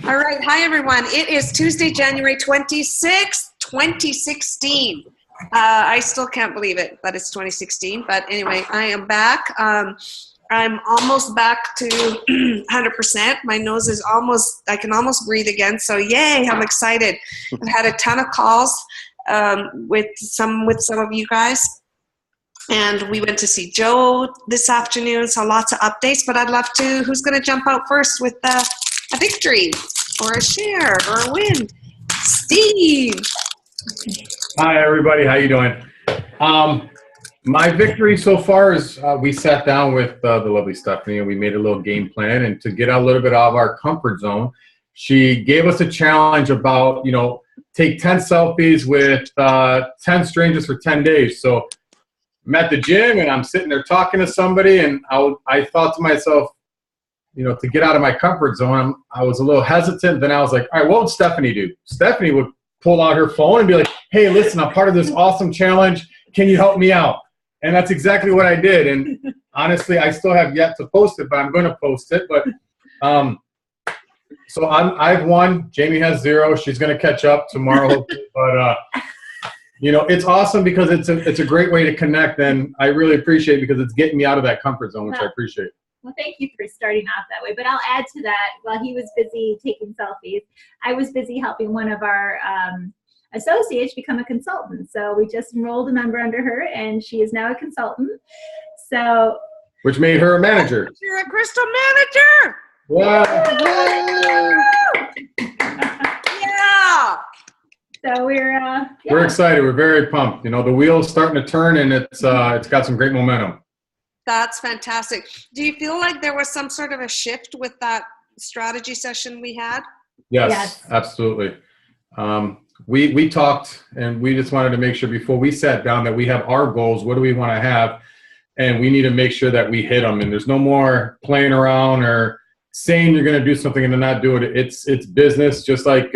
All right. Hi, everyone. It is Tuesday, January 26th, 2016. I still can't believe it that it's 2016. But anyway, I am back. I'm almost back to 100%. My nose is I can almost breathe again. So yay, I'm excited. I've had a ton of calls with some of you guys. And we went to see Joe this afternoon, so lots of updates. But I'd love to, who's going to jump out first with a victory or a share or a win? Steve. Hi, everybody. How you doing? My victory so far is we sat down with the lovely Stephanie and we made a little game plan. And to get a little bit out of our comfort zone, she gave us a challenge about, take 10 selfies with 10 strangers for 10 days. So I'm at the gym and I'm sitting there talking to somebody and I thought to myself, to get out of my comfort zone, I was a little hesitant. Then I was like, all right, what would Stephanie do? Stephanie would pull out her phone and be like, hey, listen, I'm part of this awesome challenge. Can you help me out? And that's exactly what I did. And honestly, I still have yet to post it, but I'm going to post it. But so I've won. Jamie has 0. She's going to catch up tomorrow. But it's awesome because it's a great way to connect, and I really appreciate it because it's getting me out of that comfort zone, which I appreciate. Well, thank you for starting off that way. But I'll add to that, while he was busy taking selfies, I was busy helping one of our associates become a consultant. So we just enrolled a member under her, and she is now a consultant. So, which made her a manager. You're a crystal manager. Wow. Yeah. So we're excited. We're very pumped. The wheel's starting to turn, and it's got some great momentum. That's fantastic. Do you feel like there was some sort of a shift with that strategy session we had? Yes. Absolutely. We talked, and we just wanted to make sure before we sat down that we have our goals. What do we want to have? And we need to make sure that we hit them. And there's no more playing around or saying you're going to do something and then not do it. It's business, just like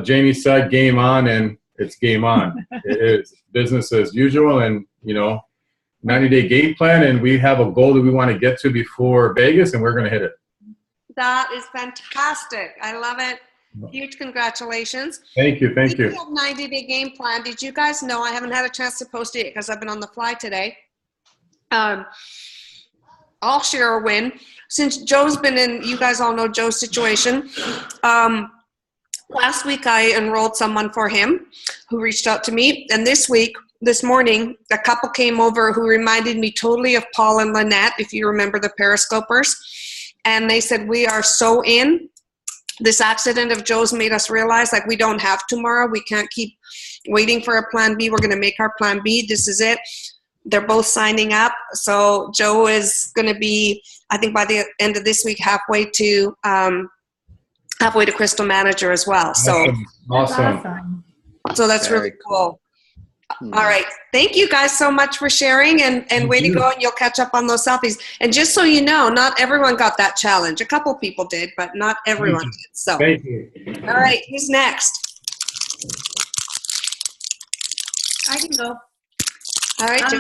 Jamie said, game on, and it's game on. It's business as usual, and 90-day game plan, and we have a goal that we want to get to before Vegas, and we're going to hit it. That is fantastic. I love it. Huge congratulations. Thank you. Speaking of 90-day game plan, did you guys know, I haven't had a chance to post it because I've been on the fly today. I'll share a win. Since Joe's been in, you guys all know Joe's situation. Last week I enrolled someone for him who reached out to me, and this morning, a couple came over who reminded me totally of Paul and Lynette, if you remember the Periscopers. And they said, we are so in. This accident of Joe's made us realize, we don't have tomorrow. We can't keep waiting for a plan B. We're going to make our plan B. This is it. They're both signing up. So Joe is going to be, I think by the end of this week, halfway to Crystal Manager as well. So Awesome. So that's really cool. All right. Thank you guys so much for sharing, and way to go, and you'll catch up on those selfies. And just so you know, not everyone got that challenge. A couple people did, but not everyone did. So, thank you. All right. Who's next? I can go. All right.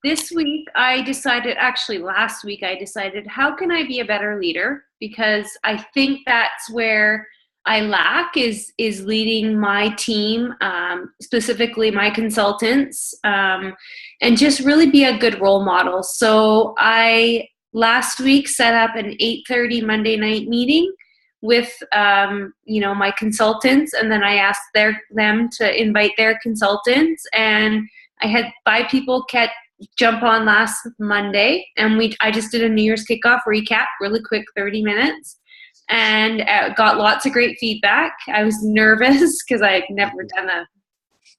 This week last week I decided, how can I be a better leader? Because I think that's where I lack is leading my team, specifically my consultants, and just really be a good role model. So I last week set up an 8:30 Monday night meeting with my consultants, and then I asked them to invite their consultants, and I had 5 people jump on last Monday, and I just did a New Year's kickoff recap, really quick, 30 minutes. And got lots of great feedback. I was nervous because I've never done a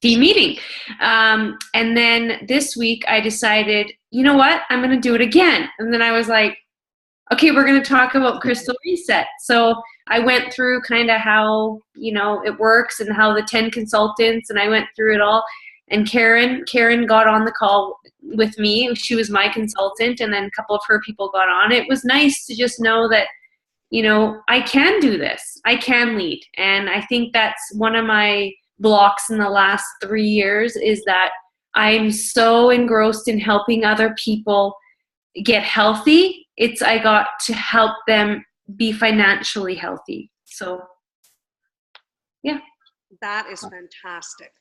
team meeting. And then this week I decided, you know what, I'm going to do it again. And then I was like, okay, we're going to talk about Crystal Reset. So I went through kind of how, it works and how the 10 consultants, and I went through it all. And Karen got on the call with me. She was my consultant, and then a couple of her people got on. It was nice to just know that, I can do this. I can lead. And I think that's one of my blocks in the last 3 years, is that I'm so engrossed in helping other people get healthy. I got to help them be financially healthy. So yeah. That is fantastic.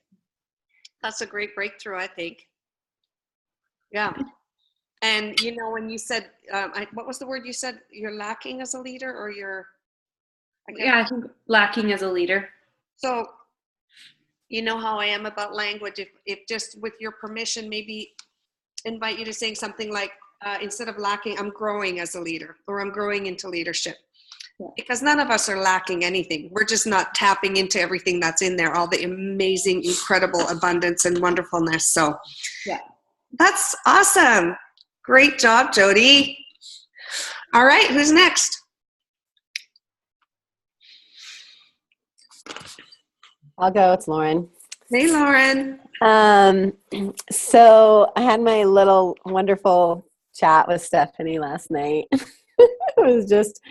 That's a great breakthrough, I think. Yeah. And you know, when you said, what was the word you said? You're lacking as a leader, or you're? Yeah, I think lacking as a leader. So, you know how I am about language. If just with your permission, maybe invite you to saying something like, instead of lacking, I'm growing as a leader, or I'm growing into leadership. Yeah. Because none of us are lacking anything. We're just not tapping into everything that's in there, all the amazing, incredible abundance and wonderfulness. So yeah, that's awesome. Great job, Jody. All right, who's next? I'll go. It's Lauren. Hey, Lauren. So I had my little wonderful chat with Stephanie last night. It was just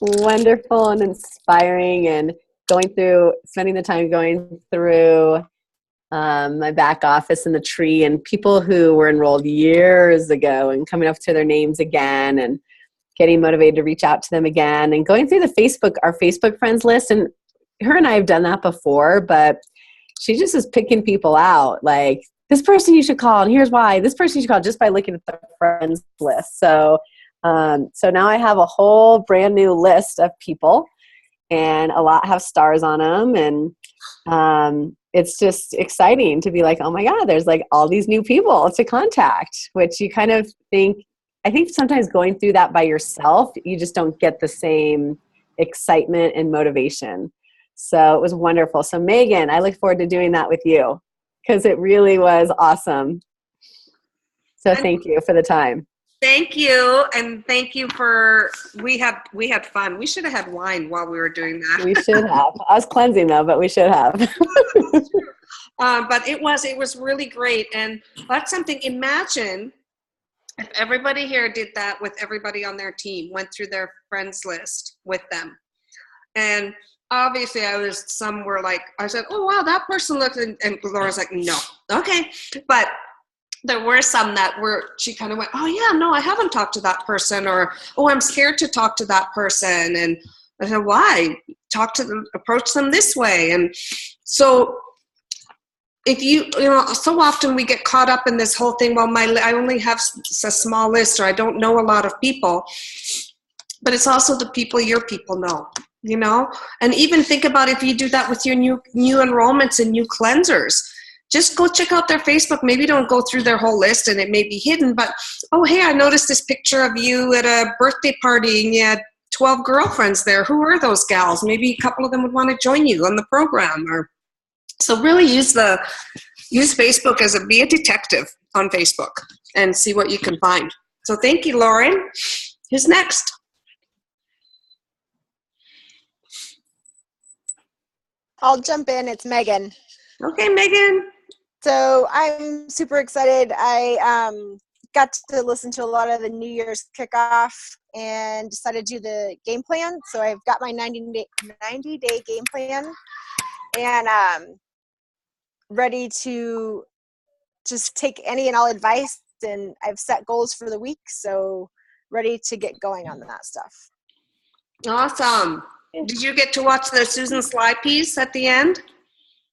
wonderful and inspiring, and spending the time going through my back office in the tree, and people who were enrolled years ago and coming up to their names again, and getting motivated to reach out to them again, and going through our Facebook friends list. And her and I have done that before, but she just is picking people out, like, this person you should call, and here's why. This person you should call, just by looking at the friends list. So now I have a whole brand new list of people, and a lot have stars on them, and it's just exciting to be like, oh my God, there's like all these new people to contact, which you kind of I think sometimes going through that by yourself, you just don't get the same excitement and motivation. So it was wonderful. So Megan, I look forward to doing that with you, because it really was awesome. So thank you for the time. Thank you, and thank you for, we had fun. We should have had wine while we were doing that. We should have. I was cleansing though, but we should have. But it was really great, and that's something. Imagine if everybody here did that with everybody on their team, went through their friends list with them. And obviously some were like, I said, oh wow, that person looked, and Laura's like, no. Okay. But there were some that she kind of went, oh yeah, no, I haven't talked to that person, or, oh, I'm scared to talk to that person. And I said, why? Talk to them, approach them this way. And so if you know, so often we get caught up in this whole thing, well, I only have a small list, or I don't know a lot of people, but it's also the people your people know, you know? And even think about if you do that with your new enrollments and new cleansers. Just go check out their Facebook. Maybe don't go through their whole list, and it may be hidden, but, oh, hey, I noticed this picture of you at a birthday party, and you had 12 girlfriends there. Who are those gals? Maybe a couple of them would want to join you on the program. So really use Facebook be a detective on Facebook and see what you can find. So thank you, Lauren. Who's next? I'll jump in. It's Megan. Okay, Megan. So I'm super excited. I got to listen to a lot of the New Year's kickoff and decided to do the game plan. So I've got my 90-day game plan, and ready to just take any and all advice. And I've set goals for the week, so ready to get going on that stuff. Awesome. Did you get to watch the Susan Sly piece at the end?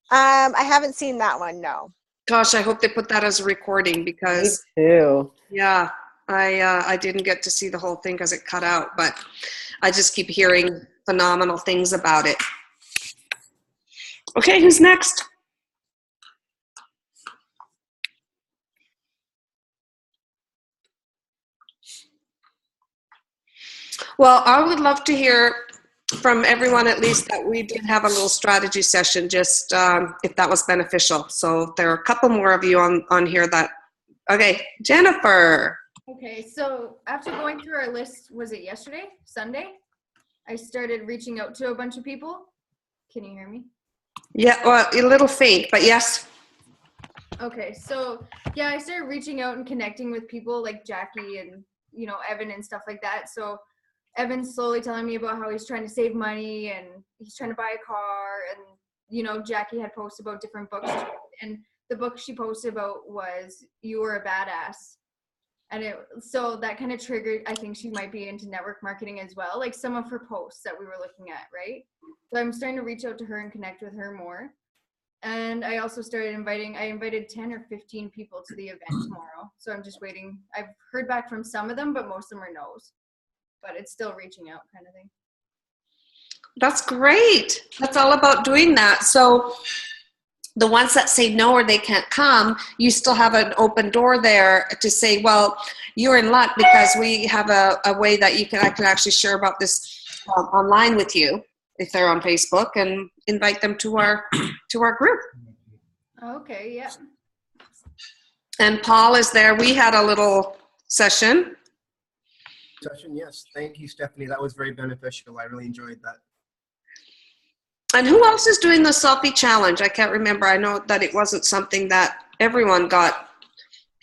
I haven't seen that one, no. Gosh, I hope they put that as a recording, because Me too. yeah, I didn't get to see the whole thing because it cut out, but I just keep hearing phenomenal things about it. Okay, who's next? Well, I would love to hear from everyone, at least, that we did have a little strategy session, just if that was beneficial. So there are a couple more of you on here that, okay, Jennifer. Okay, so after going through our list, was it yesterday, Sunday? I started reaching out to a bunch of people. Can you hear me? Yeah, well, a little faint, but yes. Okay, so yeah, I started reaching out and connecting with people like Jackie and, you know, Evan and stuff like that. So Evan's slowly telling me about how he's trying to save money and he's trying to buy a car. And, you know, Jackie had posted about different books. And the book she posted about was You Were a Badass. And so that kind of triggered, I think she might be into network marketing as well, like some of her posts that we were looking at, right? So I'm starting to reach out to her and connect with her more. And I also started I invited 10 or 15 people to the event tomorrow. So I'm just waiting. I've heard back from some of them, but most of them are no's. But it's still reaching out kind of thing. That's great. That's all about doing that. So the ones that say no or they can't come, you still have an open door there to say, well, you're in luck because we have a way that I can actually share about this online with you if they're on Facebook and invite them to our group. Okay, yeah. And Paul is there. We had a little session. Yes. Thank you, Stephanie. That was very beneficial. I really enjoyed that. And who else is doing the selfie challenge? I can't remember. I know that it wasn't something that everyone got.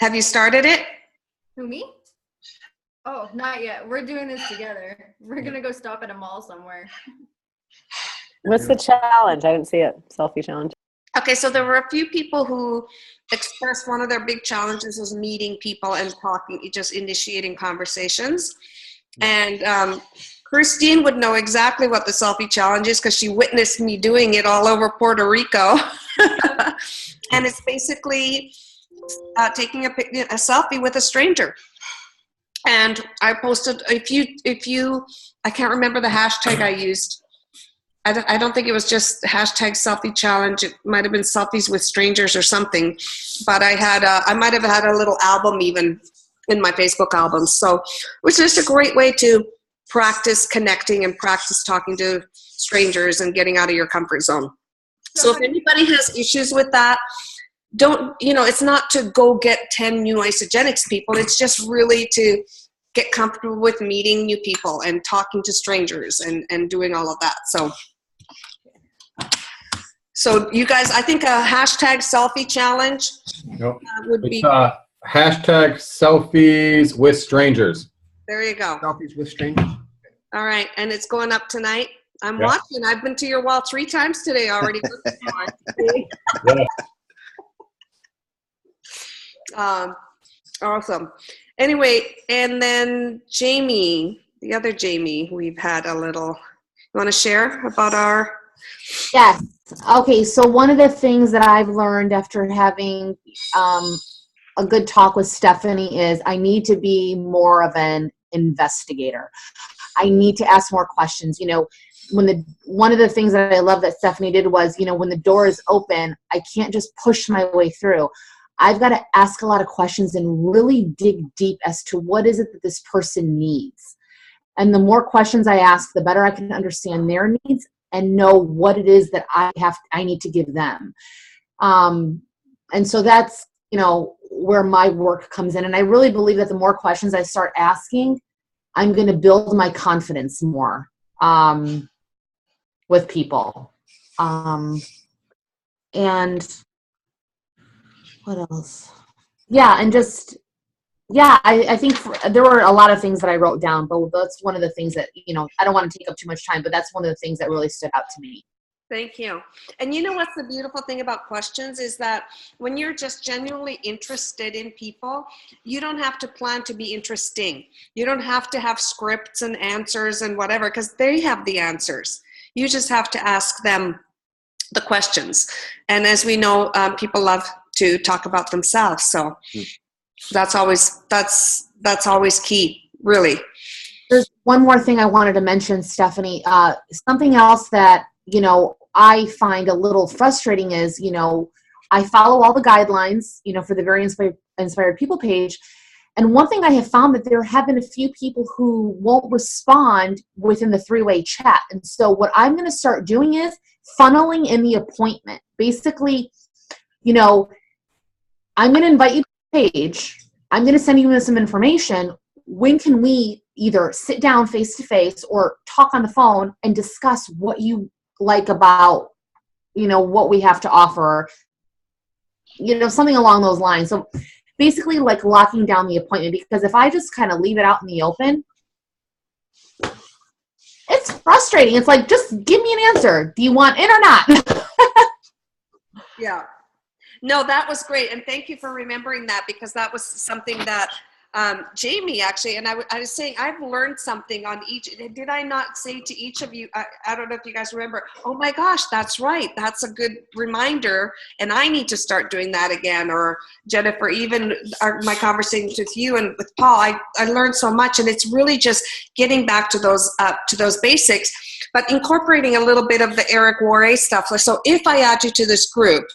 Have you started it? Who, me? Oh, not yet. We're doing this together. We're going to go stop at a mall somewhere. What's the challenge? I didn't see it. Selfie challenge. Okay, so there were a few people who expressed one of their big challenges was meeting people and talking, just initiating conversations. And Christine would know exactly what the selfie challenge is because she witnessed me doing it all over Puerto Rico. And it's basically taking a selfie with a stranger. And I posted, if you, I can't remember the hashtag I used. I don't think it was just hashtag selfie challenge. It might have been selfies with strangers or something. But I might have had a little album even in my Facebook albums. So it was just a great way to practice connecting and practice talking to strangers and getting out of your comfort zone. So if anybody has issues with that, it's not to go get 10 new Isogenics people. It's just really to get comfortable with meeting new people and talking to strangers and doing all of that. So you guys, I think a hashtag selfie challenge would be. Hashtag selfies with strangers. There you go. Selfies with strangers. All right, and it's going up tonight. I'm Yeah. watching. I've been to your wall 3 times today already. Awesome. Anyway, and then Jamie, the other Jamie, we've had a little. You want to share about our? Yes. Okay. So one of the things that I've learned after having a good talk with Stephanie is I need to be more of an investigator. I need to ask more questions. One of the things that I love that Stephanie did was, when the door is open, I can't just push my way through. I've got to ask a lot of questions and really dig deep as to what is it that this person needs. And the more questions I ask, the better I can understand their needs and know what it is that I need to give them. And so that's, where my work comes in. And I really believe that the more questions I start asking, I'm going to build my confidence more with people. And what else? Yeah, and just, I think there were a lot of things that I wrote down, but that's one of the things that, I don't want to take up too much time, but that's one of the things that really stood out to me. Thank you. And you know what's the beautiful thing about questions is that when you're just genuinely interested in people, you don't have to plan to be interesting. You don't have to have scripts and answers and whatever, because they have the answers. You just have to ask them the questions. And as we know, people love to talk about themselves. So that's always key, really. There's one more thing I wanted to mention, Stephanie. Something else that, I find a little frustrating is, I follow all the guidelines, for the Very Inspired People page. And one thing I have found that there have been a few people who won't respond within the 3-way chat. And so what I'm going to start doing is funneling in the appointment. Basically, I'm going to invite you to the page. I'm going to send you some information. When can we either sit down face to face or talk on the phone and discuss what you like about, what we have to offer, something along those lines. So basically like locking down the appointment, because if I just kind of leave it out in the open, it's frustrating. It's like, just give me an answer. Do you want in or not? Yeah. No, that was great. And thank you for remembering that, because that was something that Jamie, actually, and I was saying I've learned something on each. Did I not say to each of you? I don't know if you guys remember. Oh my gosh, that's right. That's a good reminder, and I need to start doing that again. Or Jennifer, even my conversations with you and with Paul, I learned so much, and it's really just getting back to those basics, but incorporating a little bit of the Eric Worre stuff. So if I add you to this group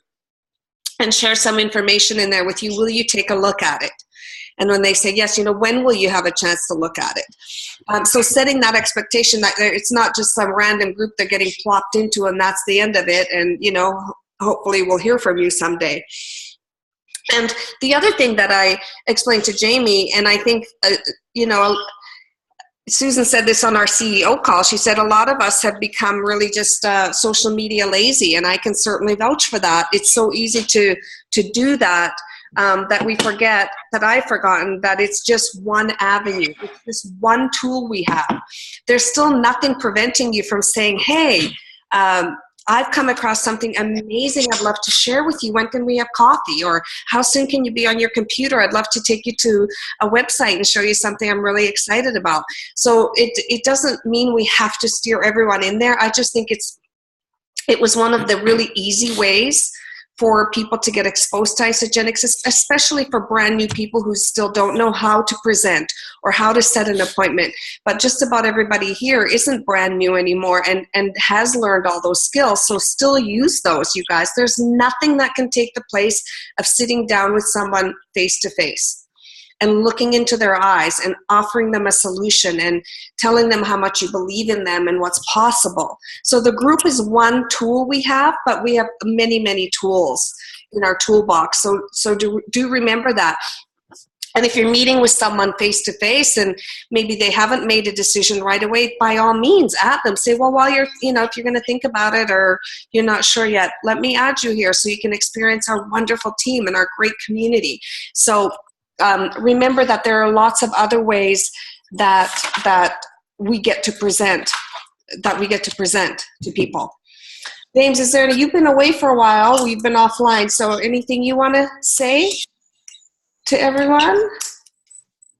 and share some information in there with you, will you take a look at it? And when they say yes, when will you have a chance to look at it? So setting that expectation that it's not just some random group they're getting plopped into and that's the end of it. And, hopefully we'll hear from you someday. And the other thing that I explained to Jamie, and I think, Susan said this on our CEO call. She said a lot of us have become really just social media lazy, and I can certainly vouch for that. It's so easy to do that. That we forget, that I've forgotten, that it's just one avenue. It's this one tool we have. There's still nothing preventing you from saying, hey, I've come across something amazing I'd love to share with you. When can we have coffee? Or how soon can you be on your computer? I'd love to take you to a website and show you something I'm really excited about. So it doesn't mean we have to steer everyone in there. I just think it was one of the really easy ways for people to get exposed to Isagenix, especially for brand new people who still don't know how to present or how to set an appointment. But just about everybody here isn't brand new anymore and has learned all those skills. So still use those, you guys. There's nothing that can take the place of sitting down with someone face to face and looking into their eyes and offering them a solution and telling them how much you believe in them and what's possible. So the group is one tool we have, but we have many, many tools in our toolbox. So do remember that. And if you're meeting with someone face to face and maybe they haven't made a decision right away, by all means, add them. Say, well, while you're, if you're going to think about it or you're not sure yet, let me add you here so you can experience our wonderful team and our great community. So remember that there are lots of other ways that we get to present, to people. James, you've been away for a while. We've been offline. So anything you want to say to everyone?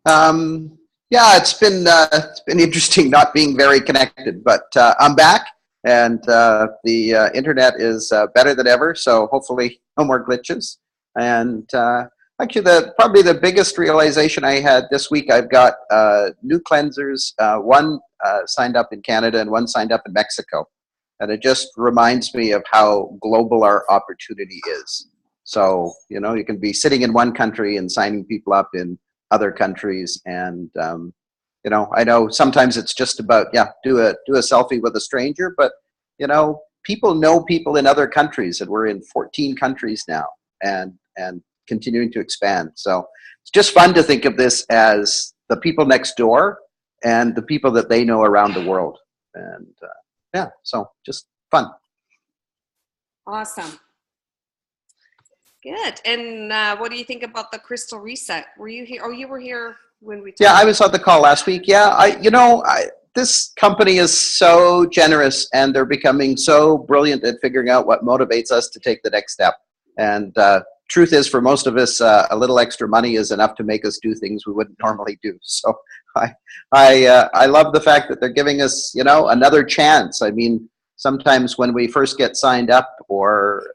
Yeah, it's been interesting not being very connected, but I'm back, and the internet is better than ever. So hopefully no more glitches. And actually, probably the biggest realization I had this week, I've got new cleansers, one signed up in Canada and one signed up in Mexico. And it just reminds me of how global our opportunity is. So, you can be sitting in one country and signing people up in other countries. And, I know sometimes it's just about, do a selfie with a stranger, but, people know people in other countries, and we're in 14 countries now and continuing to expand. So it's just fun to think of this as the people next door and the people that they know around the world. And so just fun. Awesome. Good. And what do you think about the Crystal Reset? Were you here? Oh, you were here when we talked. Yeah, I was on the call last week. Yeah, this company is so generous, and they're becoming so brilliant at figuring out what motivates us to take the next step. And truth is, for most of us, a little extra money is enough to make us do things we wouldn't normally do. So I love the fact that they're giving us, another chance. I mean, sometimes when we first get signed up, or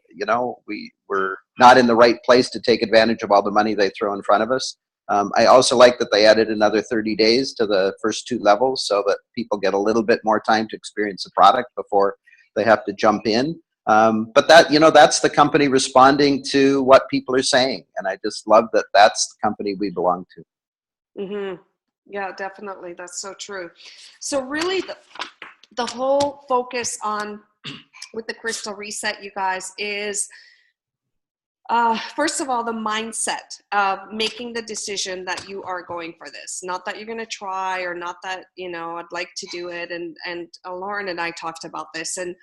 we're not in the right place to take advantage of all the money they throw in front of us. I also like that they added another 30 days to the first 2 levels so that people get a little bit more time to experience the product before they have to jump in. But that's the company responding to what people are saying. And I just love that that's the company we belong to. Mm-hmm. Yeah, definitely. That's so true. So really the whole focus with the Crystal Reset, you guys, is first of all, the mindset of making the decision that you are going for this. Not that you're going to try, or not that, I'd like to do it. And Lauren and I talked about this. And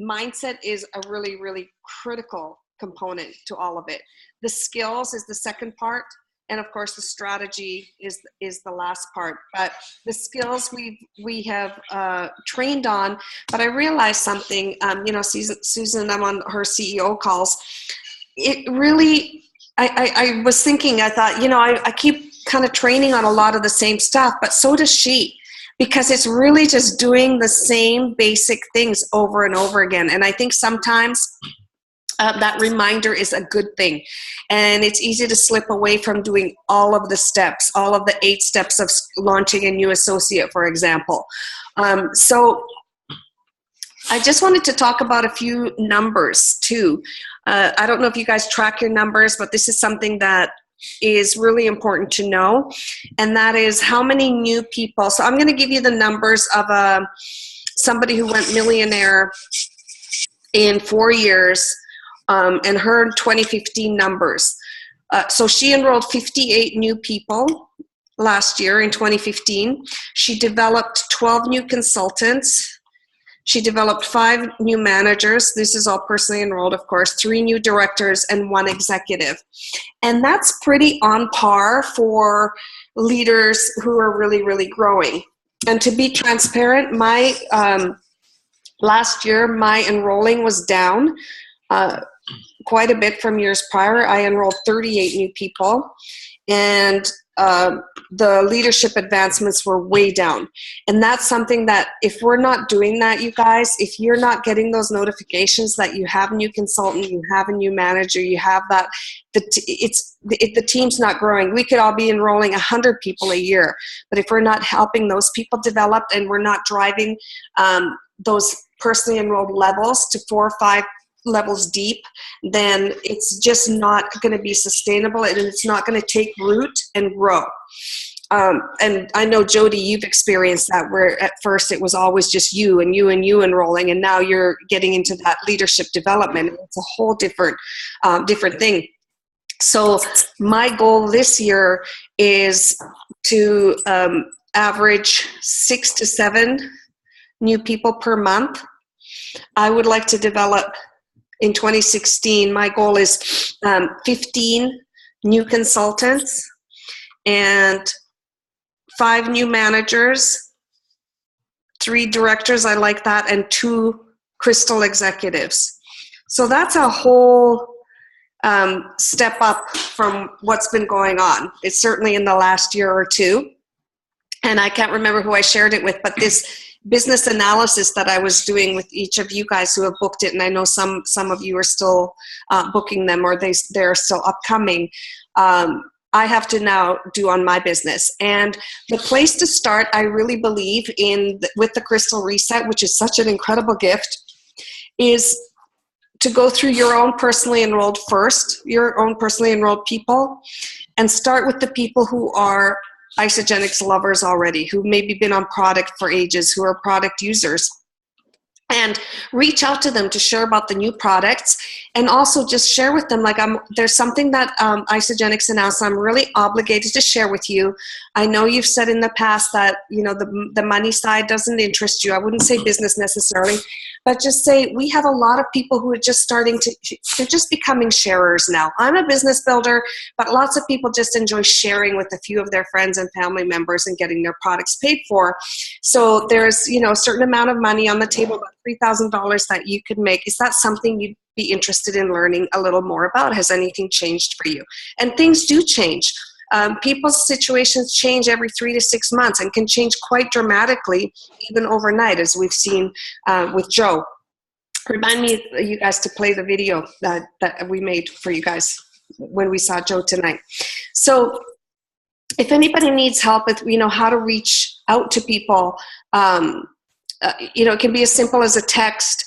mindset is a really, really critical component to all of it. The skills is the second part. And of course, the strategy is the last part. But the skills we have trained on. But I realized something. Susan, I'm on her CEO calls. It really, I was thinking, I thought, I keep kind of training on a lot of the same stuff, but so does she, because it's really just doing the same basic things over and over again. And I think sometimes that reminder is a good thing. And it's easy to slip away from doing all of the steps, all of the 8 steps of launching a new associate, for example. So I just wanted to talk about a few numbers too. I don't know if you guys track your numbers, but this is something that is really important to know. And that is how many new people. So I'm going to give you the numbers of somebody who went millionaire in 4 years, and her 2015 numbers. So she enrolled 58 new people last year in 2015. She developed 12 new consultants. She developed 5 new managers. This is all personally enrolled, of course, 3 new directors, and 1 executive. And that's pretty on par for leaders who are really, really growing. And to be transparent, my last year, my enrolling was down quite a bit from years prior. I enrolled 38 new people, and the leadership advancements were way down. And that's something that if we're not doing that, you guys, if you're not getting those notifications that you have a new consultant, you have a new manager, you have that, the team's not growing. We could all be enrolling 100 people a year, but if we're not helping those people develop and we're not driving those personally enrolled levels to 4 or 5 levels deep, then it's just not going to be sustainable, and it's not going to take root and grow. And I know, Jody, you've experienced that, where at first it was always just you and you and you enrolling, and now you're getting into that leadership development. It's a whole different thing. So my goal this year is to average 6 to 7 new people per month. I would like to develop in 2016, my goal is 15 new consultants and 5 new managers, 3 directors, I like that, and 2 crystal executives. So that's a whole step up from what's been going on. It's certainly in the last year or 2. And I can't remember who I shared it with, but this business analysis that I was doing with each of you guys who have booked it, and I know some of you are still booking them, or they're still upcoming, I have to now do on my business. And the place to start, I really believe with the Crystal Reset, which is such an incredible gift, is to go through your own personally enrolled first, your own personally enrolled people, and start with the people who are Isagenix lovers already, who maybe been on product for ages, who are product users, and reach out to them to share about the new products, and also just share with them, like, there's something that Isagenix announced I'm really obligated to share with you. I know you've said in the past that, the money side doesn't interest you. I wouldn't say business necessarily, but just say we have a lot of people who are just they're just becoming sharers now. I'm a business builder, but lots of people just enjoy sharing with a few of their friends and family members and getting their products paid for. So there's, a certain amount of money on the table, about $3,000 that you could make. Is that something you'd be interested in learning a little more about? Has anything changed for you? And things do change. People's situations change every 3 to 6 months and can change quite dramatically, even overnight, as we've seen with Joe. Remind me, you guys, to play the video that we made for you guys when we saw Joe tonight. So if anybody needs help with, how to reach out to people, it can be as simple as a text.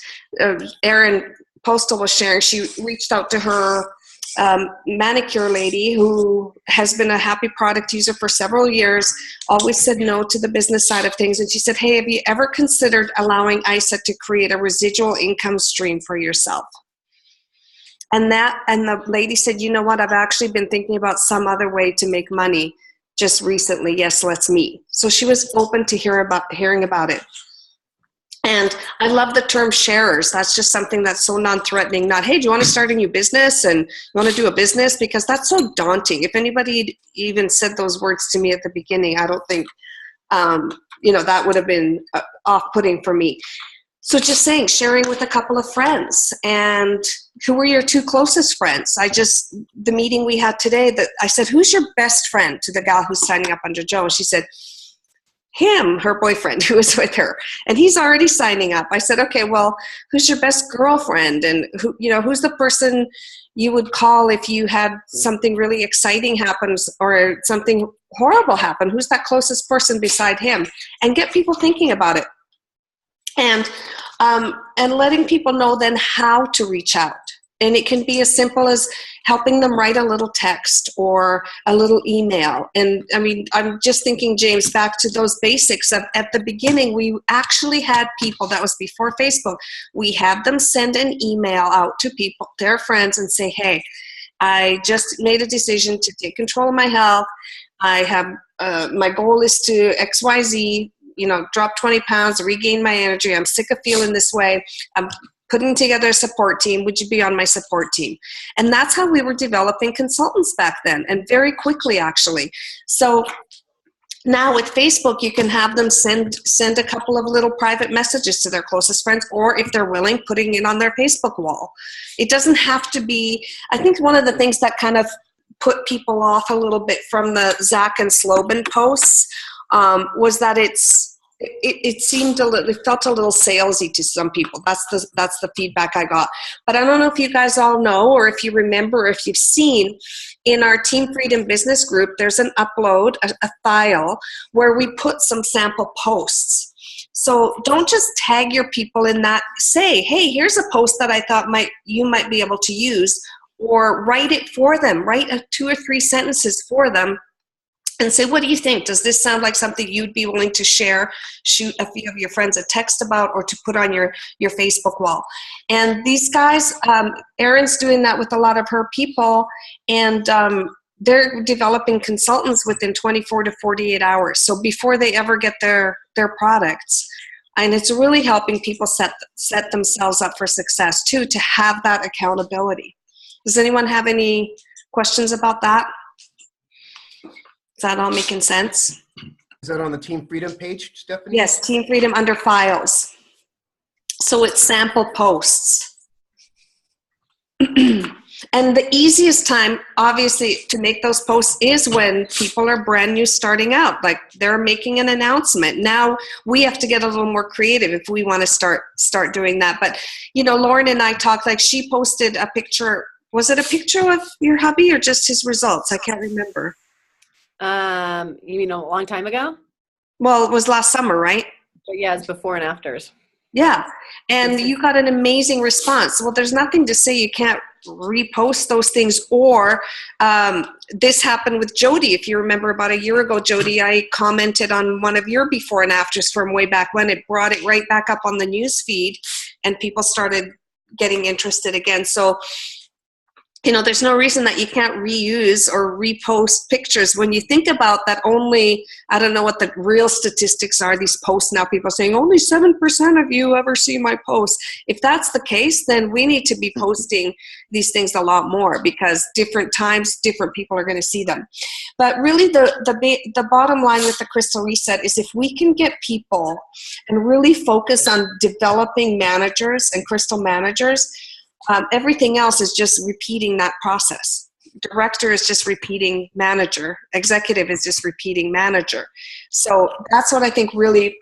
Erin Postal was sharing, she reached out to her manicure lady who has been a happy product user for several years, always said no to the business side of things. And she said, hey, have you ever considered allowing ISA to create a residual income stream for yourself? And the lady said, you know what, I've actually been thinking about some other way to make money just recently. Yes, let's meet. So she was open to hearing about it. And I love the term sharers. That's just something that's so non-threatening. Not, hey, do you want to start a new business and you want to do a business? Because that's so daunting. If anybody even said those words to me at the beginning, I don't think, that would have been off-putting for me. So just saying, sharing with a couple of friends. And who were your two closest friends? The meeting we had today, that I said, who's your best friend, to the gal who's signing up under Joe? And she said, him, her boyfriend who was with her, and he's already signing up. I said, okay, well, who's your best girlfriend? And who's the person you would call if you had something really exciting happens or something horrible happen? Who's that closest person beside him? And get people thinking about it. And letting people know then how to reach out. And it can be as simple as helping them write a little text or a little email. And I mean, I'm just thinking, James, back to those basics of at the beginning, we actually had people, that was before Facebook, we had them send an email out to people, their friends, and say, hey, I just made a decision to take control of my health. I have, my goal is to XYZ, drop 20 pounds, regain my energy. I'm sick of feeling this way. I'm putting together a support team. Would you be on my support team? And that's how we were developing consultants back then, and very quickly, actually. So now with Facebook, you can have them send a couple of little private messages to their closest friends, or if they're willing, putting it on their Facebook wall. It doesn't have to be, I think one of the things that kind of put people off a little bit from the Zach and Slobin posts was that it felt a little salesy to some people. That's the feedback I got. But I don't know if you guys all know, or if you remember, if you've seen in our Team Freedom business group, there's an upload, a file where we put some sample posts. So don't just tag your people in that. Say, hey, here's a post that I thought you might be able to use, or write it for them. Write 2 or 3 sentences for them. And say, what do you think? Does this sound like something you'd be willing to share, shoot a few of your friends a text about, or to put on your Facebook wall? And these guys, Erin's doing that with a lot of her people, and they're developing consultants within 24 to 48 hours. So before they ever get their products. And it's really helping people set themselves up for success too, to have that accountability. Does anyone have any questions about that? Is that all making sense? Is that on the Team Freedom page, Stephanie? Yes, Team Freedom under files. So it's sample posts. And the easiest time, obviously, to make those posts is when people are brand new starting out, like they're making an announcement. Now we have to get a little more creative if we want to start doing that. But, Lauren and I talked, like she posted a picture. Was it a picture of your hubby or just his results? I can't remember. You mean a long time ago? Well, it was last summer, right? But yeah, it's before and afters. Yeah. And you got an amazing response. Well, there's nothing to say you can't repost those things. Or this happened with Jody. If you remember about a year ago, Jody, I commented on one of your before and afters from way back when. It brought it right back up on the news feed, and people started getting interested again. So there's no reason that you can't reuse or repost pictures. When you think about that, only, I don't know what the real statistics are, these posts now, people are saying only 7% of you ever see my posts. If that's the case, then we need to be posting these things a lot more, because different times, different people are going to see them. But really the bottom line with the Crystal Reset is, if we can get people and really focus on developing managers and crystal managers, everything else is just repeating that process. Director is just repeating manager. Executive is just repeating manager. So that's what I think really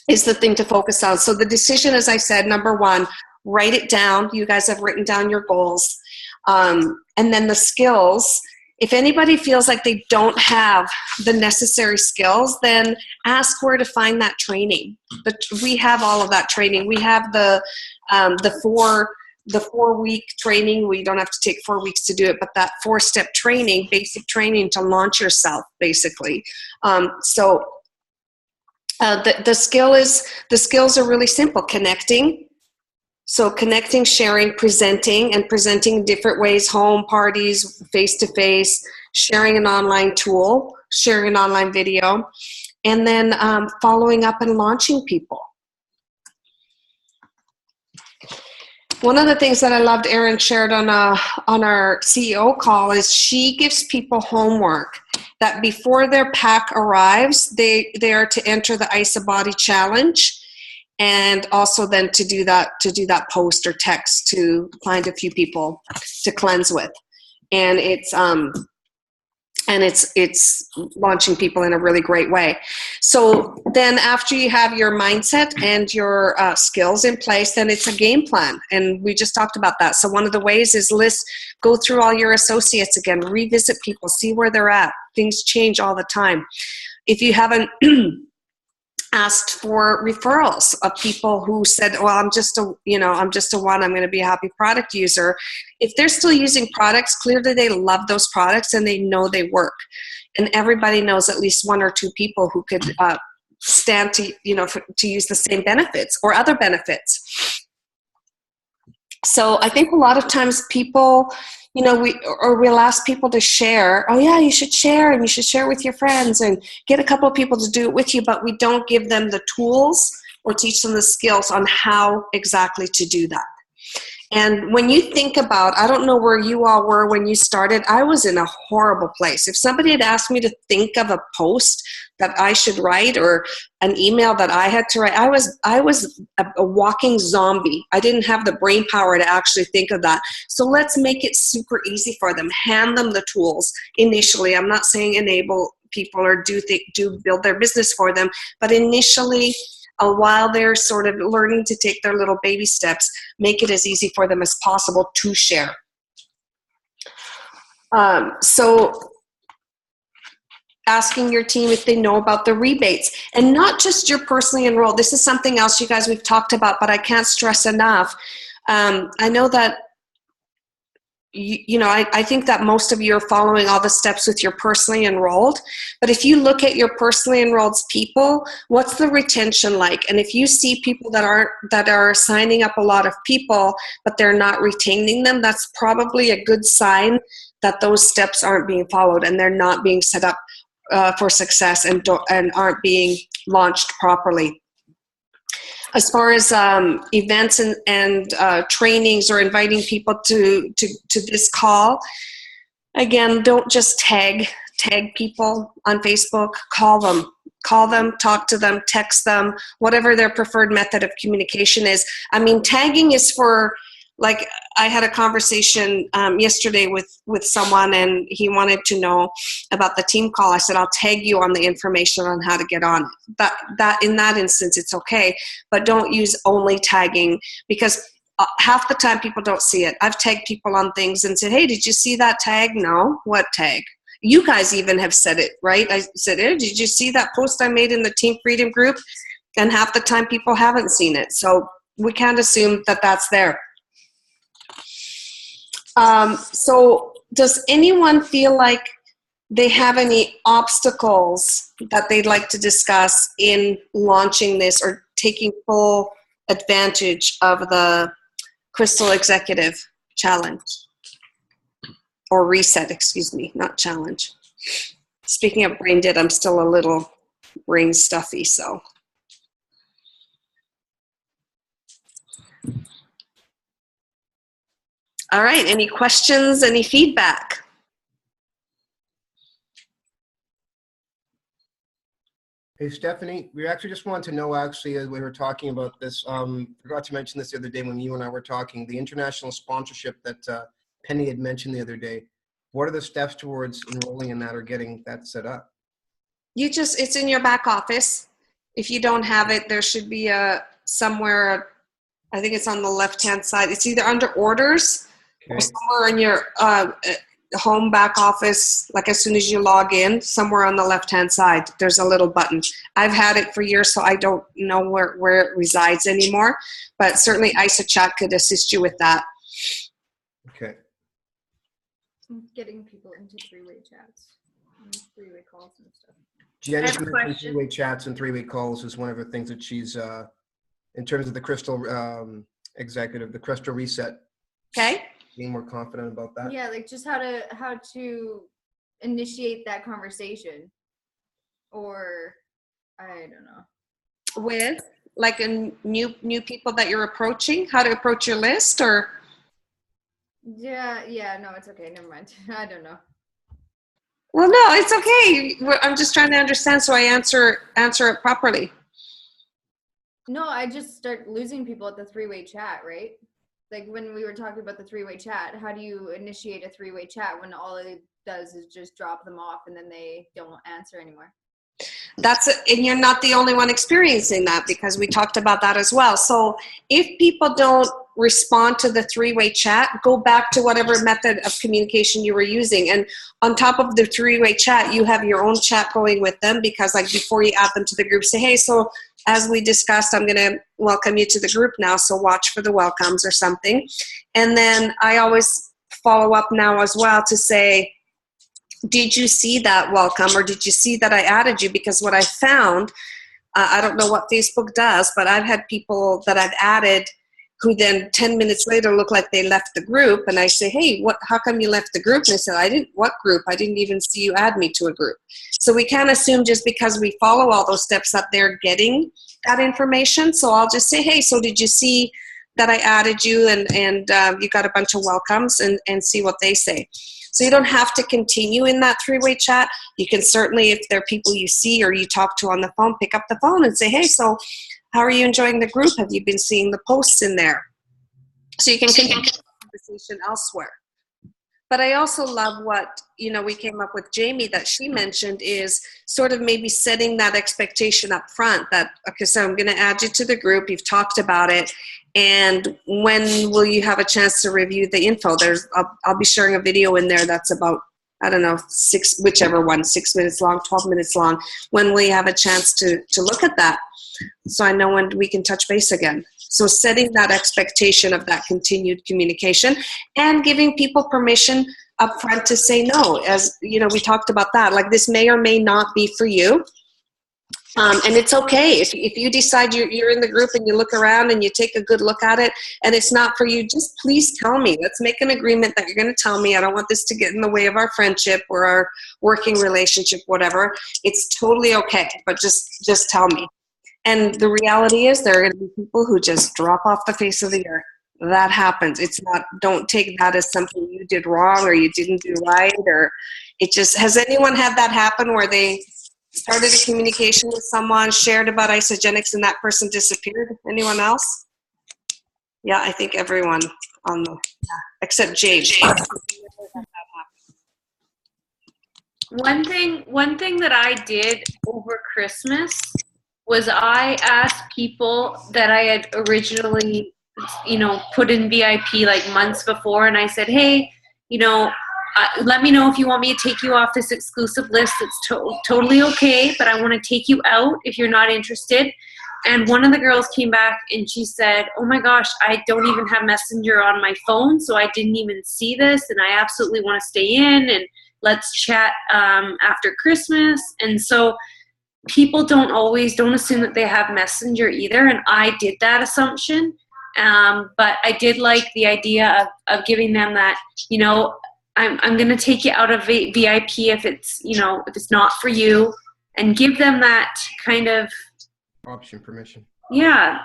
is the thing to focus on. So the decision, as I said, number 1, write it down. You guys have written down your goals. And then the skills. If anybody feels like they don't have the necessary skills, then ask where to find that training. But we have all of that training. We have the 4-week training. We don't have to take 4 weeks to do it, but that 4-step training, basic training to launch yourself, basically. The skills are really simple. Connecting. So connecting, sharing, presenting in different ways, home, parties, face-to-face, sharing an online tool, sharing an online video, and then following up and launching people. One of the things that I loved Erin shared on our CEO call is she gives people homework that before their pack arrives, they are to enter the ISA Body Challenge. and also then to do that post or text to find a few people to cleanse with. And it's launching people in a really great way. So then after you have your mindset and your skills in place, then it's a game plan. And we just talked about that. So one of the ways is go through all your associates again, revisit people, see where they're at. Things change all the time. If you haven't asked for referrals of people who said, well, I'm just a one, I'm going to be a happy product user. If they're still using products, clearly they love those products and they know they work. And everybody knows at least one or two people who could stand to use the same benefits or other benefits. So I think a lot of times people, we'll ask people to share. Oh yeah, you should share, and you should share with your friends and get a couple of people to do it with you, but we don't give them the tools or teach them the skills on how exactly to do that. And when you think about, I don't know where you all were when you started, I was in a horrible place. If somebody had asked me to think of a post that I should write or an email that I had to write, I was a walking zombie. I didn't have the brain power to actually think of that. So let's make it super easy for them. Hand them the tools initially. I'm not saying enable people or do build their business for them, but initially, while they're sort of learning to take their little baby steps, make it as easy for them as possible to share. So asking your team if they know about the rebates, and not just your personally enrolled. This is something else, you guys, we've talked about, but I can't stress enough. I know that I think that most of you are following all the steps with your personally enrolled, but if you look at your personally enrolled people, what's the retention like? And if you see people that are signing up a lot of people, but they're not retaining them, that's probably a good sign that those steps aren't being followed and they're not being set up for success and aren't being launched properly. As far as events and trainings or inviting people to this call, again, don't just tag people on Facebook. Call them, talk to them, text them, whatever their preferred method of communication is. I mean, tagging is for, like, I had a conversation yesterday with someone, and he wanted to know about the team call. I said, I'll tag you on the information on how to get on it. That in that instance, it's okay, but don't use only tagging, because half the time people don't see it. I've tagged people on things and said, hey, did you see that tag? No. What tag? You guys even have said it, right? I said, hey, did you see that post I made in the Team Freedom group? And half the time people haven't seen it. So we can't assume that that's there. So does anyone feel like they have any obstacles that they'd like to discuss in launching this or taking full advantage of the Crystal Executive Challenge? Or reset, excuse me, not challenge. Speaking of brain dead, I'm still a little brain stuffy, so. All right, any questions, any feedback? Hey, Stephanie, we actually just wanted to know, actually, as we were talking about this, forgot to mention this the other day when you and I were talking, the international sponsorship that Penny had mentioned the other day. What are the steps towards enrolling in that or getting that set up? It's in your back office. If you don't have it, there should be somewhere, I think it's on the left-hand side. It's either under orders, or somewhere in your home back office, like as soon as you log in, somewhere on the left-hand side, there's a little button. I've had it for years, so I don't know where it resides anymore, but certainly ISAChat could assist you with that. Okay. Getting people into three-way chats, three-way calls and stuff. Janice mentioned three-way chats and three-way calls is one of the things that she's, in terms of the Crystal Executive, the Crystal Reset. Okay. Being more confident about that. Yeah, like just how to initiate that conversation, or I don't know. With like a new people that you're approaching, how to approach your list, or? Yeah, no, it's okay. Never mind. I don't know. Well, no, it's okay. I'm just trying to understand so I answer it properly. No, I just start losing people at the three-way chat, right? Like when we were talking about the three-way chat, how do you initiate a three-way chat when all it does is just drop them off and then they don't answer anymore? And you're not the only one experiencing that, because we talked about that as well. So if people don't respond to the three-way chat, go back to whatever method of communication you were using. And on top of the three-way chat, you have your own chat going with them, because like before you add them to the group, say, hey, so as we discussed, I'm going to welcome you to the group now, so watch for the welcomes or something. And then I always follow up now as well to say, did you see that welcome, or did you see that I added you? Because what I found, I don't know what Facebook does, but I've had people that I've added who then 10 minutes later look like they left the group, and I say, hey, how come you left the group? And they said, what group? I didn't even see you add me to a group. So we can't assume just because we follow all those steps that they're getting that information. So I'll just say, hey, so did you see that I added you, and you got a bunch of welcomes, and see what they say. So you don't have to continue in that three-way chat. You can certainly, if there are people you see or you talk to on the phone, pick up the phone and say, hey, so how are you enjoying the group? Have you been seeing the posts in there? So you can continue the conversation elsewhere. But I also love what, we came up with Jamie, that she mentioned, is sort of maybe setting that expectation up front that, okay, so I'm going to add you to the group. You've talked about it. And when will you have a chance to review the info? I'll be sharing a video in there that's about, I don't know, 6 minutes long, 12 minutes long. When will you have a chance to look at that? So I know when we can touch base again. So setting that expectation of that continued communication and giving people permission up front to say no. As we talked about that, like this may or may not be for you. And it's okay if you decide you're in the group and you look around and you take a good look at it and it's not for you, just please tell me. Let's make an agreement that you're going to tell me. I don't want this to get in the way of our friendship or our working relationship, whatever. It's totally okay, but just tell me. And the reality is there are going to be people who just drop off the face of the earth. That happens. It's not, don't take that as something you did wrong or you didn't do right, or it just, has anyone had that happen where they started a communication with someone, shared about Isagenix, and that person disappeared? Anyone else? Yeah, I think everyone except Jade. One thing that I did over Christmas was I asked people that I had originally, put in VIP like months before, and I said, hey, let me know if you want me to take you off this exclusive list. It's totally okay, but I want to take you out if you're not interested. And one of the girls came back and she said, oh my gosh, I don't even have Messenger on my phone, so I didn't even see this, and I absolutely want to stay in, and let's chat after Christmas. And so people don't assume that they have Messenger either, and I did that assumption. But I did like the idea of giving them that, I'm going to take you out of VIP if it's not for you, and give them that kind of option, permission. Yeah.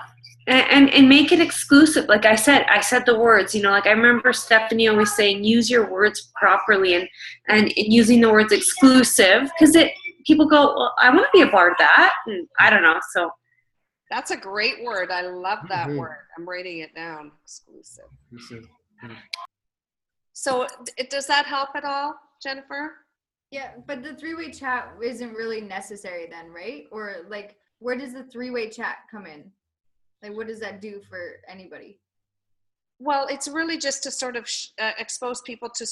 And make it exclusive. Like I said the words, like I remember Stephanie always saying, use your words properly, and using the words exclusive, because people go, well, I want to be a part of that. And I don't know. So that's a great word. I love that word. I'm writing it down. Exclusive. So does that help at all, Jennifer? Yeah, but the three-way chat isn't really necessary then, right? Or like, where does the three-way chat come in? Like, what does that do for anybody? Well, it's really just to sort of expose people to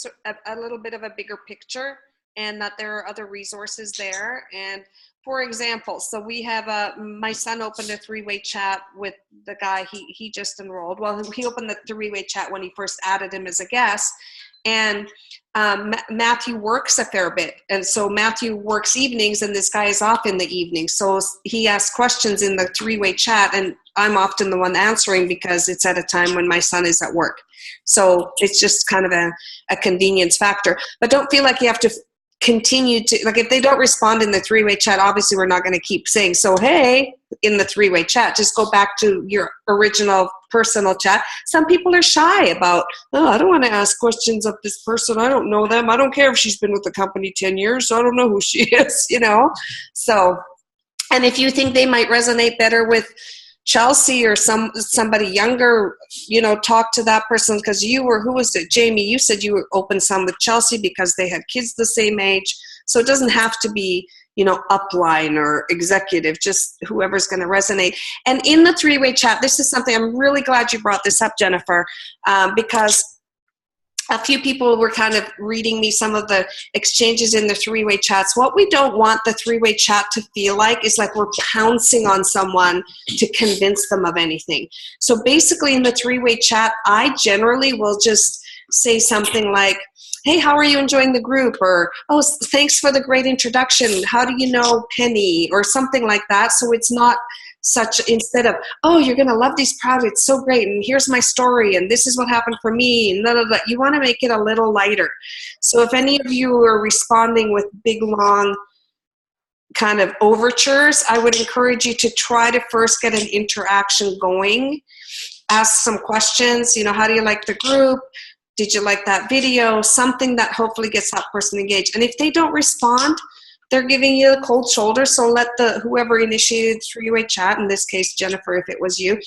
a little bit of a bigger picture, and that there are other resources there. And for example, so we have my son opened a three-way chat with the guy he just enrolled. Well, he opened the three-way chat when he first added him as a guest. And Matthew works a fair bit. And so Matthew works evenings and this guy is off in the evening. So he asks questions in the three-way chat, and I'm often the one answering because it's at a time when my son is at work. So it's just kind of a convenience factor. But don't feel like you have to continue to, like, if they don't respond in the three-way chat, obviously we're not going to keep saying, so hey, in the three-way chat. Just go back to your original personal chat. Some people are shy about, oh, I don't want to ask questions of this person. I don't know them. I don't care if she's been with the company 10 years. So I don't know who she is, So, and if you think they might resonate better with Chelsea or somebody younger, talk to that person, because who was it? Jamie, you said you opened some with Chelsea because they had kids the same age. So it doesn't have to be, upline or executive, just whoever's going to resonate. And in the three-way chat, this is something I'm really glad you brought this up, Jennifer, because a few people were kind of reading me some of the exchanges in the three-way chats. What we don't want the three-way chat to feel like is like we're pouncing on someone to convince them of anything. So basically in the three-way chat, I generally will just say something like, hey, how are you enjoying the group? Or, oh, thanks for the great introduction. How do you know Penny? Or something like that. So it's not instead of, oh, you're going to love these products, it's so great, and here's my story, and this is what happened for me, and blah, blah, blah. You want to make it a little lighter. So if any of you are responding with big, long kind of overtures, I would encourage you to try to first get an interaction going. Ask some questions, how do you like the group? Did you like that video? Something that hopefully gets that person engaged. And if they don't respond, they're giving you a cold shoulder, so let whoever initiated three-way chat, in this case, Jennifer, if it was you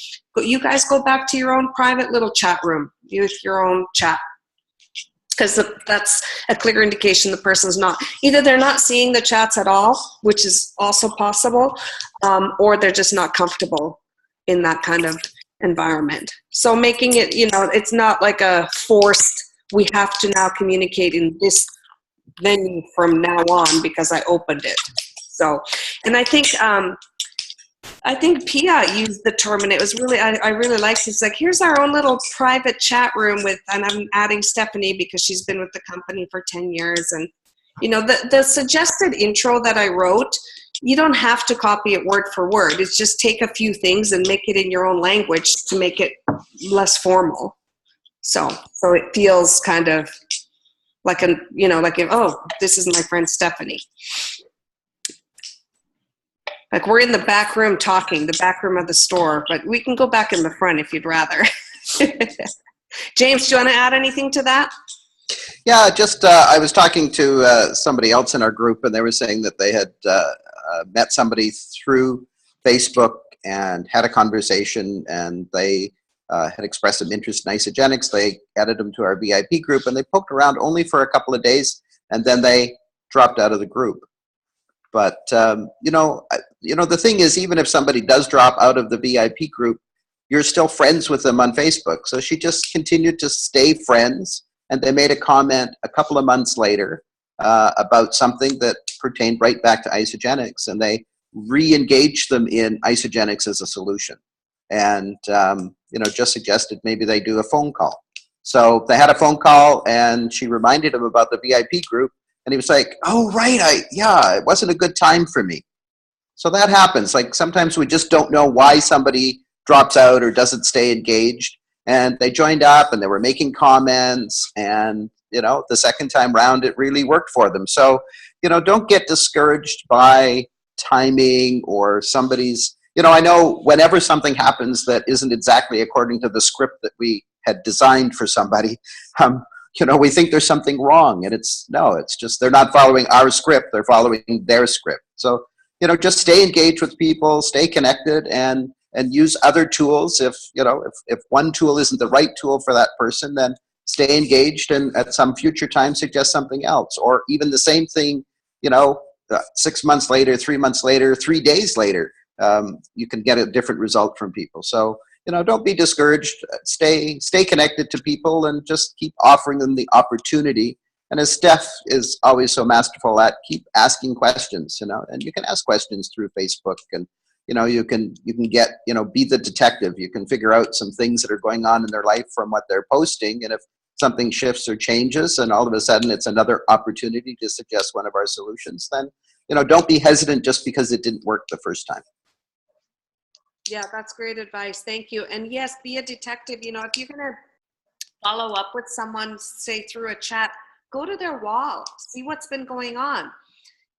guys go back to your own private little chat room with your own chat. Because that's a clear indication the person's either they're not seeing the chats at all, which is also possible, or they're just not comfortable in that kind of environment. So making it, it's not like a forced, we have to now communicate in this venue from now on because I opened it. So, and I think Pia used the term, and it was really, I really liked it. It's like, here's our own little private chat room and I'm adding Stephanie because she's been with the company for 10 years. And, the suggested intro that I wrote, you don't have to copy it word for word. It's just take a few things and make it in your own language to make it less formal. So it feels kind of like oh, this is my friend Stephanie. Like we're in the back room talking, the back room of the store, but we can go back in the front if you'd rather. James, do you want to add anything to that? Yeah, just I was talking to somebody else in our group, and they were saying that they had met somebody through Facebook and had a conversation, and they had expressed some interest in Isagenix. They added them to our VIP group, and they poked around only for a couple of days, and then they dropped out of the group. But the thing is, even if somebody does drop out of the VIP group, you're still friends with them on Facebook. So she just continued to stay friends, and they made a comment a couple of months later about something that pertained right back to Isagenix, and they re-engaged them in Isagenix as a solution. And just suggested maybe they do a phone call. So they had a phone call, and she reminded him about the VIP group, and he was like, oh, right, it wasn't a good time for me. So that happens. Like sometimes we just don't know why somebody drops out or doesn't stay engaged, and they joined up and they were making comments, and the second time round it really worked for them. So don't get discouraged by timing or somebody's. I know whenever something happens that isn't exactly according to the script that we had designed for somebody, we think there's something wrong, and it's just they're not following our script, they're following their script. So, just stay engaged with people, stay connected, and use other tools. If one tool isn't the right tool for that person, then stay engaged, and at some future time suggest something else, or even the same thing, 6 months later, 3 months later, 3 days later. You can get a different result from people. So, don't be discouraged. Stay connected to people and just keep offering them the opportunity. And as Steph is always so masterful at, keep asking questions, and you can ask questions through Facebook, and, you can get, be the detective. You can figure out some things that are going on in their life from what they're posting. And if something shifts or changes and all of a sudden it's another opportunity to suggest one of our solutions, then, don't be hesitant just because it didn't work the first time. Yeah, that's great advice. Thank you. And yes, be a detective. If you're going to follow up with someone, say through a chat, go to their wall, see what's been going on.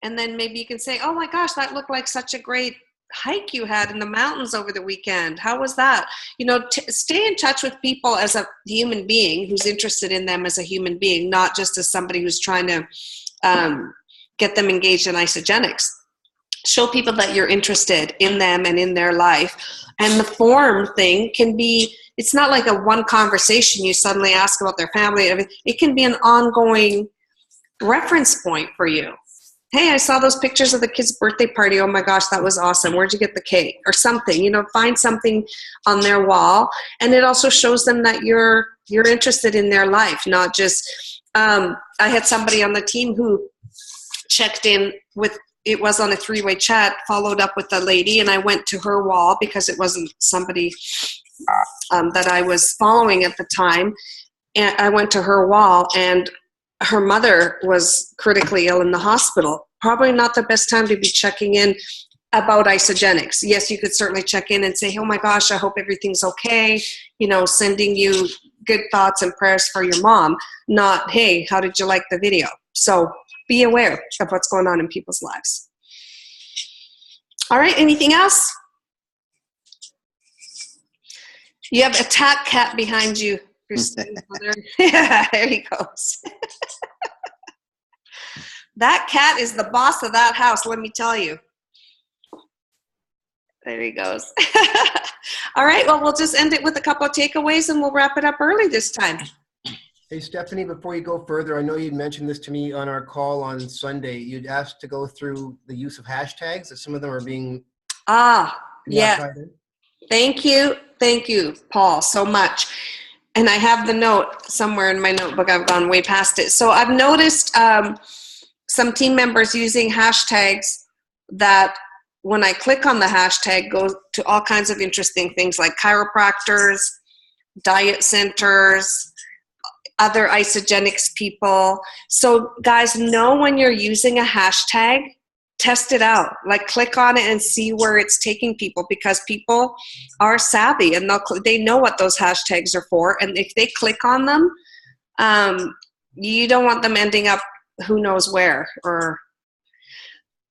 And then maybe you can say, oh my gosh, that looked like such a great hike you had in the mountains over the weekend. How was that? Stay in touch with people as a human being who's interested in them as a human being, not just as somebody who's trying to get them engaged in Isagenix. show people that you're interested in them and in their life. And the form thing can be, it's not like a one conversation you suddenly ask about their family. It can be an ongoing reference point for you. Hey, I saw those pictures of the kid's birthday party. Oh my gosh, that was awesome. Where'd you get the cake? Or something, you know, find something on their wall. And it also shows them that you're interested in their life, not just, I had somebody on the team who checked in with, it was on a 3-way chat, followed up with a lady, and I went to her wall because it wasn't somebody that I was following at the time. And I went to her wall, and her mother was critically ill in the hospital. Probably not the best time to be checking in about Isagenix. Yes, you could certainly check in and say, oh my gosh, I hope everything's okay. You know, sending you good thoughts and prayers for your mom. Not, hey, how did you like the video? So be aware of what's going on in people's lives. All right, anything else? You have Attack Cat behind you. Yeah, there he goes. That cat is the boss of that house, let me tell you. There he goes. All right, well, we'll just end it with a couple of takeaways and we'll wrap it up early this time. Hey, Stephanie, before you go further, I know you'd mentioned this to me on our call on Sunday. You'd asked to go through the use of hashtags, that some of them are being yeah. tied in. Thank you, Paul, so much. And I have the note somewhere in my notebook. I've gone way past it. So I've noticed some team members using hashtags that when I click on the hashtag go to all kinds of interesting things like chiropractors, diet centers, other Isagenix people. So guys, know when you're using a hashtag, test it out. Like click on it and see where it's taking people, because people are savvy and they know what those hashtags are for. And if they click on them, you don't want them ending up who knows where. Or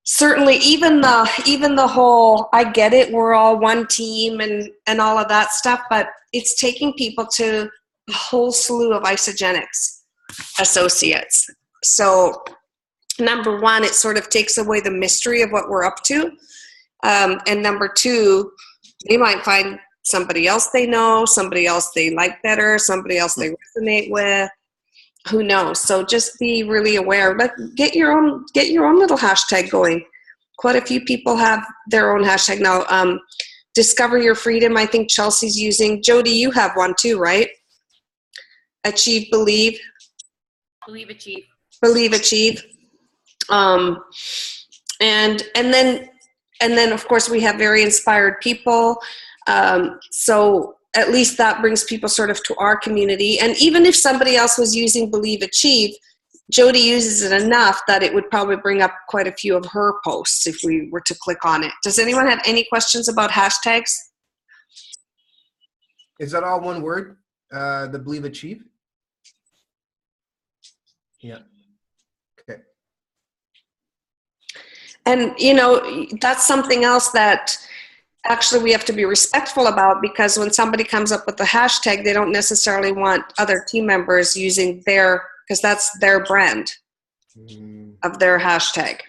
certainly even the whole, I get it, we're all one team and all of that stuff, but it's taking people to a whole slew of Isagenix associates. So number one, it sort of takes away the mystery of what we're up to. And number two, they might find somebody else they know, somebody else they like better, somebody else they resonate with. Who knows? So just be really aware. But get your own little hashtag going. Quite a few people have their own hashtag now. Discover Your Freedom, I think Chelsea's using. Jody, you have one too, right? Achieve, Believe. Believe, Achieve. Believe, Achieve. And then of course we have Very Inspired People. So at least that brings people sort of to our community. And even if somebody else was using Believe, Achieve, Jody uses it enough that it would probably bring up quite a few of her posts if we were to click on it. Does anyone have any questions about hashtags? Is that all one word? The Believe, Achieve? Yeah. Okay. And, you know, that's something else that actually we have to be respectful about, because when somebody comes up with a hashtag, they don't necessarily want other team members using because that's their brand of their hashtag.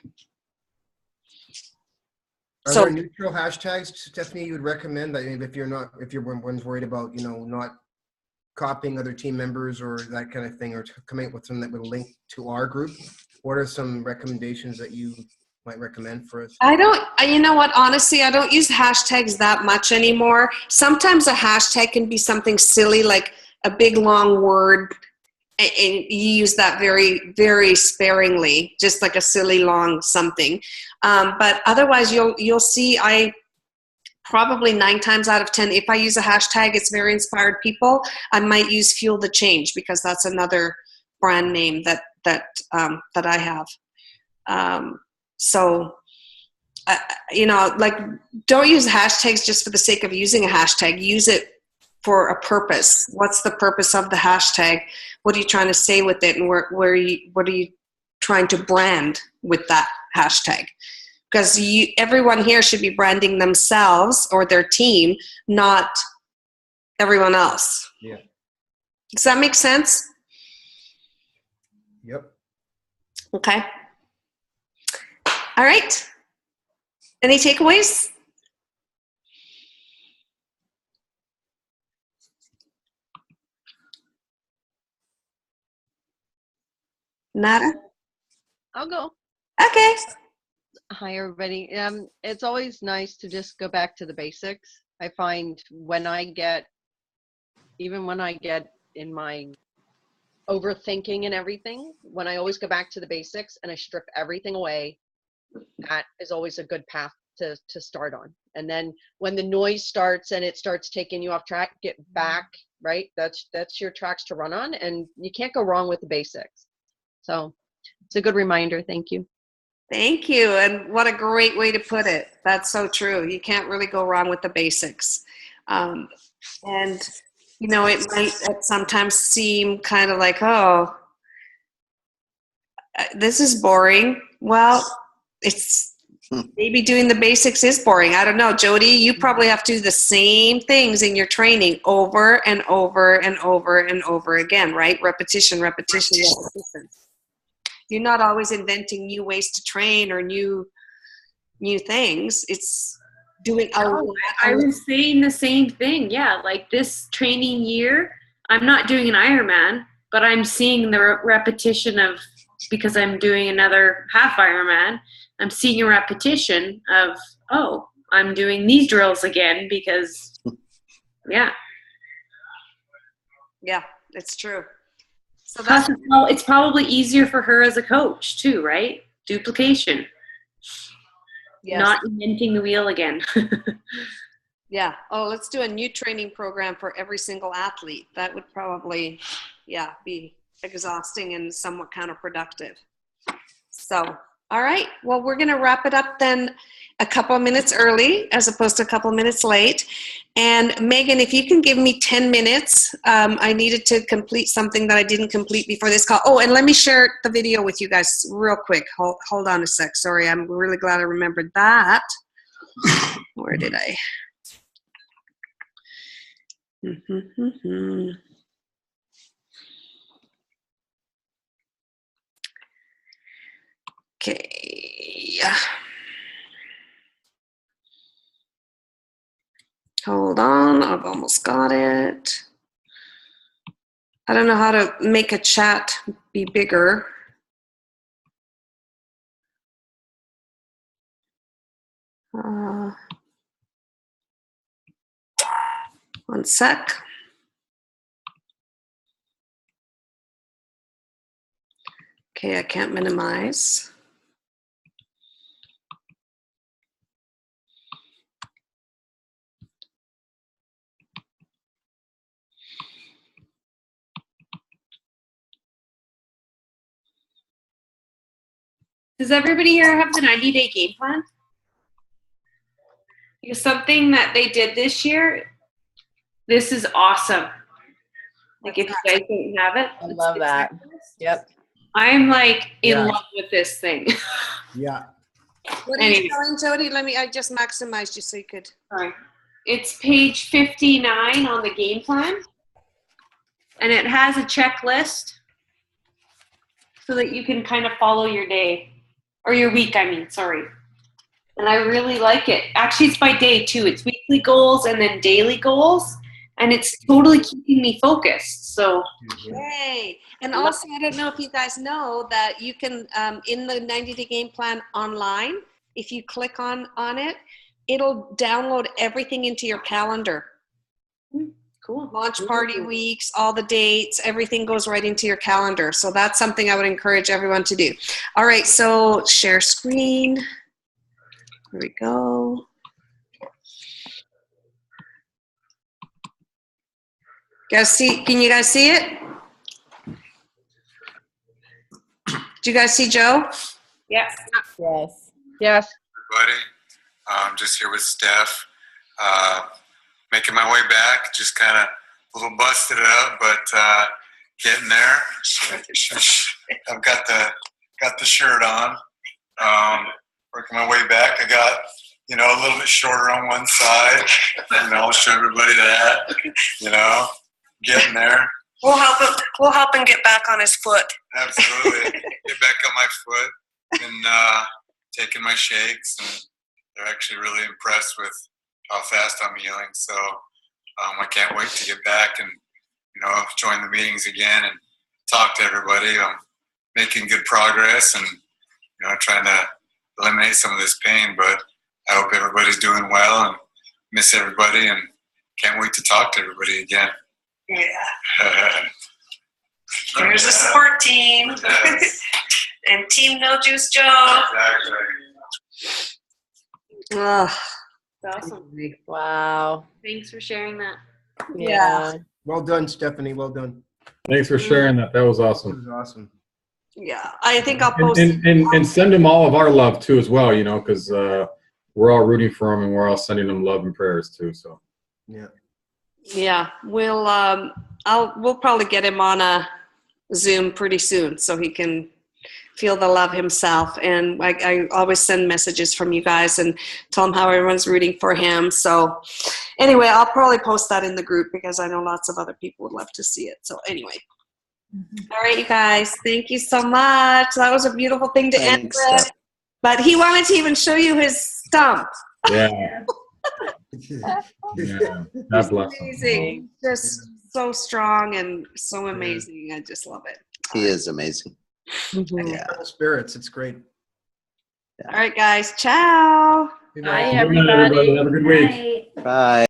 Are So there neutral hashtags, Stephanie, you would recommend that if one's worried about, not copying other team members or that kind of thing, or coming up with something that would link to our group? What are some recommendations that you might recommend for us? you know what, honestly, I don't use hashtags that much anymore. Sometimes a hashtag can be something silly, like a big long word, and you use that very, very sparingly, just like a silly long something. But otherwise, you'll see, I probably 9 times out of 10, if I use a hashtag, it's Very Inspired People. I might use Fuel the Change, because that's another brand name that I have. So, like, don't use hashtags just for the sake of using a hashtag. Use it for a purpose. What's the purpose of the hashtag? What are you trying to say with it? And what are you trying to brand with that hashtag? Because everyone here should be branding themselves or their team, not everyone else. Yeah. Does that make sense? Yep. Okay. All right. Any takeaways? Nada? I'll go. Okay. Hi, everybody. It's always nice to just go back to the basics. I find even when I get in my overthinking and everything, when I always go back to the basics and I strip everything away, that is always a good path to start on. And then when the noise starts and it starts taking you off track, get back, right? That's your tracks to run on, and you can't go wrong with the basics. So it's a good reminder. Thank you. Thank you. And what a great way to put it. That's so true. You can't really go wrong with the basics. And, you know, it might sometimes seem kind of like, oh, this is boring. Well, it's maybe doing the basics is boring. I don't know. Jody, you probably have to do the same things in your training over and over and over and over again, right? Repetition, repetition, repetition. You're not always inventing new ways to train or new things. It's doing a lot. I was saying the same thing. Yeah, like this training year, I'm not doing an Ironman, but I'm seeing the repetition of, because I'm doing another half Ironman, I'm seeing a repetition of, oh, I'm doing these drills again because, yeah. Yeah, it's true. So Plus, it's probably easier for her as a coach too, right? Duplication. Yes. Not inventing the wheel again. Yeah. Oh, let's do a new training program for every single athlete. That would probably, yeah, be exhausting and somewhat counterproductive. So, all right. Well, we're going to wrap it up then a couple of minutes early as opposed to a couple of minutes late. And Megan, if you can give me 10 minutes, I needed to complete something that I didn't complete before this call. Oh, and let me share the video with you guys real quick. Hold on a sec. Sorry, I'm really glad I remembered that. Where did I? Okay. Hold on, I've almost got it. I don't know how to make a chat be bigger. One sec. Okay, I can't minimize. Does everybody here have the 90-day game plan? Because something that they did this year, this is awesome. Like if you guys don't have it. I love that. Yep. I'm like in Yeah. love with this thing. Yeah. What are you showing, Jody? I just maximized you so you could. Sorry. It's page 59 on the game plan. And it has a checklist so that you can kind of follow your day. Or your week, I mean, sorry. And I really like it. Actually, it's by day too. It's weekly goals and then daily goals. And it's totally keeping me focused. So, Yay. And also, I don't know if you guys know that you can, in the 90-day game plan online, if you click on it, it'll download everything into your calendar. Cool. Launch party weeks, all the dates, everything goes right into your calendar. So that's something I would encourage everyone to do. All right, so share screen. Here we go. Can you guys see it? Do you guys see Joe? Yes. Yes. Yes. Everybody, I'm just here with Steph. Making my way back, just kind of a little busted up, but getting there. I've got the shirt on. Working my way back. I got, a little bit shorter on one side. I'll show everybody that. Getting there. We'll help him get back on his foot. Absolutely. Get back on my foot and taking my shakes and they're actually really impressed with how fast I'm healing. So I can't wait to get back and join the meetings again and talk to everybody. I'm making good progress and trying to eliminate some of this pain. But I hope everybody's doing well and miss everybody and can't wait to talk to everybody again. Yeah. There's a support team. Yes. And Team No Juice Joe. Exactly. Ugh. That's awesome. Wow. Thanks for sharing that. Yeah. Well done, Stephanie. Well done. Thanks for sharing that. That was That awesome. was awesome. Yeah, I think I'll post. And send them all of our love too as well, because we're all rooting for them and we're all sending them love and prayers too. So Yeah. Yeah, we'll probably get him on a Zoom pretty soon so he can feel the love himself. And I always send messages from you guys and tell him how everyone's rooting for him. So anyway, I'll probably post that in the group because I know lots of other people would love to see it. So anyway. All right, you guys, thank you so much. That was a beautiful thing to end Thanks, with. Steph. But he wanted to even show you his stump. yeah, yeah. God bless him. Amazing. Just so strong and so amazing. I just love it. He is amazing. Yeah. Incredible spirits. It's great. All right, guys. Ciao. Good Bye, night. Good night, everybody. Have a good week. Bye. Bye.